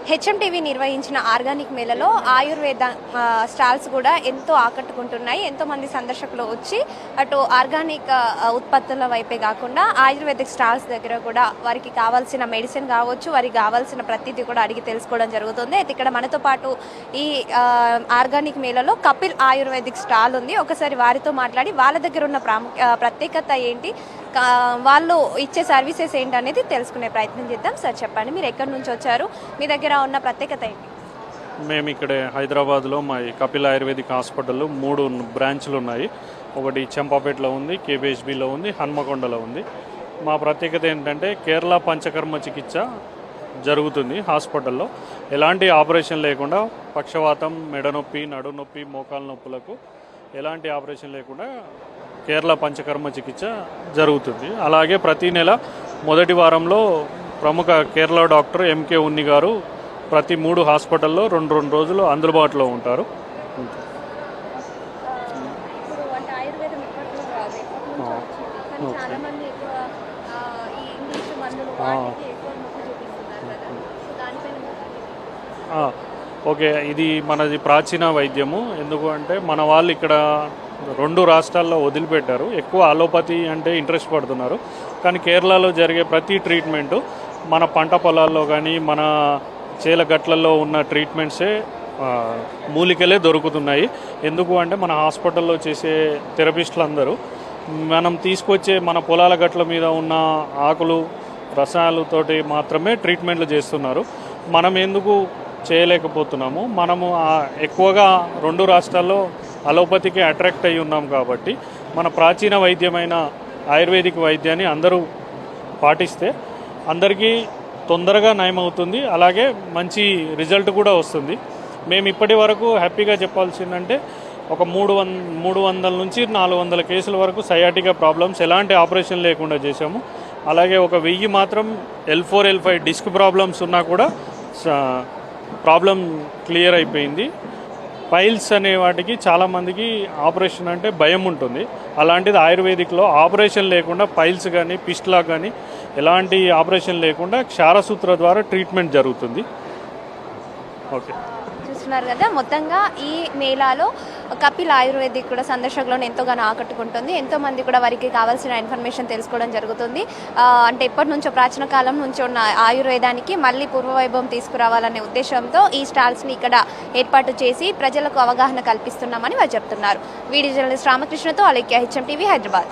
HMTV నిర్వహించిన organic మేళలో Ayurveda stalls కూడా ఎంతో ఆకట్టుకుంటున్నాయి. ఎంతో మంది సందర్శకులు వచ్చి అటు ఆర్గానిక్ ఉత్పత్తుల వైపే కాకుండా ఆయుర్వేదిక్ స్టాల్స్ దగ్గర కూడా వారికి కావాల్సిన మెడిసిన్ కావచ్చు, వారికి కావాల్సిన ప్రతిదీ కూడా అడిగి తెలుసుకోవడం జరుగుతుంది. అయితే ఇక్కడ మనతో పాటు ఈ ఆర్గానిక్ మేళలో కపిల్ ఆయుర్వేదిక్ స్టాల్ ఉంది. ఒకసారి వారితో మాట్లాడి వాళ్ళ దగ్గర ఉన్న ప్రత్యేకత ఏంటి, వాళ్ళు ఇచ్చే సర్వీసెస్ ఏంటి అనేది తెలుసుకునే ప్రయత్నం చేద్దాం. సార్ చెప్పండి, మీరు ఎక్కడి నుంచి వచ్చారు, మీ దగ్గర ఉన్న ప్రత్యేకత ఏంటి? మేము ఇక్కడ హైదరాబాద్లో మా కపిల్ ఆయుర్వేదిక్ హాస్పిటల్లో 3 బ్రాంచ్లు ఉన్నాయి. ఒకటి చెంపాపేటలో ఉంది, కేబిహెచ్బిలో ఉంది, హన్మకొండలో ఉంది. మా ప్రత్యేకత ఏంటంటే కేరళ పంచకర్మ చికిత్స జరుగుతుంది హాస్పిటల్లో. ఎలాంటి ఆపరేషన్ లేకుండా పక్షవాతం, మెడనొప్పి, నడునొప్పి, మోకాల నొప్పులకు ఎలాంటి ఆపరేషన్ లేకుండా కేరళ పంచకర్మ చికిత్స జరుగుతుంది. అలాగే ప్రతి నెల మొదటి వారంలో ప్రముఖ కేరళ డాక్టర్ ఎంకే ఉన్ని గారు ప్రతి 3 హాస్పిటల్లో 2 రోజులు అందుబాటులో ఉంటారు. ఓకే, ఇది మనది ప్రాచీన వైద్యము. ఎందుకు అంటే మన వాళ్ళు ఇక్కడ 2 రాష్ట్రాల్లో వదిలిపెట్టారు. ఎక్కువ అలోపతి అంటే ఇంట్రెస్ట్ పడుతున్నారు. కానీ కేరళలో జరిగే ప్రతి ట్రీట్మెంటు మన పంట పొలాల్లో కానీ మన చేల గట్లలో ఉన్న ట్రీట్మెంట్సే మూలికలే దొరుకుతున్నాయి. ఎందుకు అంటే మన హాస్పిటల్లో చేసే థెరపిస్టులు అందరూ మనం తీసుకొచ్చే మన పొలాల గట్ల మీద ఉన్న ఆకులు రసాయనాలతోటి మాత్రమే ట్రీట్మెంట్లు చేస్తున్నారు. మనం ఎందుకు చేయలేకపోతున్నాము? మనము ఎక్కువగా 2 రాష్ట్రాల్లో అలోపతికి అట్రాక్ట్ అయి ఉన్నాం కాబట్టి మన ప్రాచీన వైద్యమైన ఆయుర్వేదిక్ వైద్యాన్ని అందరూ పాటిస్తే అందరికీ తొందరగా నయమవుతుంది. అలాగే మంచి రిజల్ట్ కూడా వస్తుంది. మేము ఇప్పటి వరకు హ్యాపీగా చెప్పాల్సిందంటే ఒక 300 నుంచి 400 కేసుల వరకు సయాటికా ప్రాబ్లమ్స్ ఎలాంటి ఆపరేషన్ లేకుండా చేశాము. అలాగే ఒక 1000 మాత్రం L4, L5 డిస్క్ ప్రాబ్లమ్స్ ఉన్నా కూడా ప్రాబ్లం క్లియర్ అయిపోయింది. పైల్స్ అనే వాటికి చాలామందికి ఆపరేషన్ అంటే భయం ఉంటుంది. అలాంటిది ఆయుర్వేదిక్లో ఆపరేషన్ లేకుండా పైల్స్ కానీ పిస్ట్లా కానీ ఎలాంటి ఆపరేషన్ లేకుండా క్షారసూత్ర ద్వారా ట్రీట్మెంట్ జరుగుతుంది. ఓకే, చూస్తున్నారు కదా, మొత్తంగా ఈ మేళాలో కపిల్ ఆయుర్వేదిక్ కూడా సందర్శకులను ఎంతోగానో ఆకట్టుకుంటుంది. ఎంతోమంది కూడా వారికి కావాల్సిన ఇన్ఫర్మేషన్ తెలుసుకోవడం జరుగుతుంది. అంటే ఎప్పటి నుంచో ప్రాచీన కాలం నుంచి ఉన్న ఆయుర్వేదానికి మళ్ళీ పూర్వవైభవం తీసుకురావాలనే ఉద్దేశంతో ఈ స్టాల్స్ని ఇక్కడ ఏర్పాటు చేసి ప్రజలకు అవగాహన కల్పిస్తున్నామని వారు చెప్తున్నారు. వీడియో జర్నలిస్ట్ రామకృష్ణతో అలేఖ్య, హెచ్ఎంటీవీ, హైదరాబాద్.